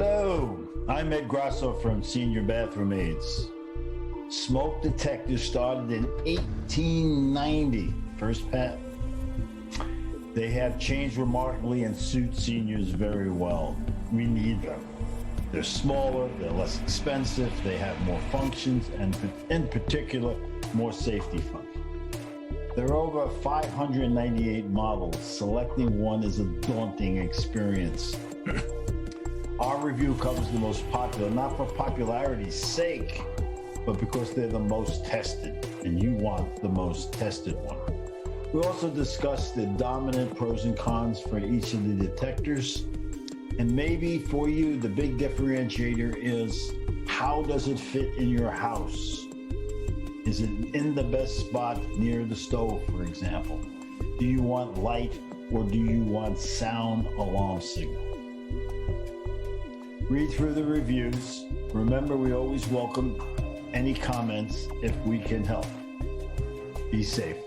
Hello, I'm Ed Grasso from Senior Bathroom Aids. Smoke detectors started in 1890, first patent. They have changed remarkably and suit seniors very well. We need them. They're smaller, they're less expensive, they have more functions, and in particular, more safety functions. There are over 598 models. Selecting one is a daunting experience. Our review covers the most popular, not for popularity's sake, but because they're the most tested, and you want the most tested one. We also discuss the dominant pros and cons for each of the detectors. And maybe for you, the big differentiator is, how does it fit in your house? Is it in the best spot near the stove, for example? Do you want light or do you want sound alarm signal? Read through the reviews. Remember, we always welcome any comments if we can help. Be safe.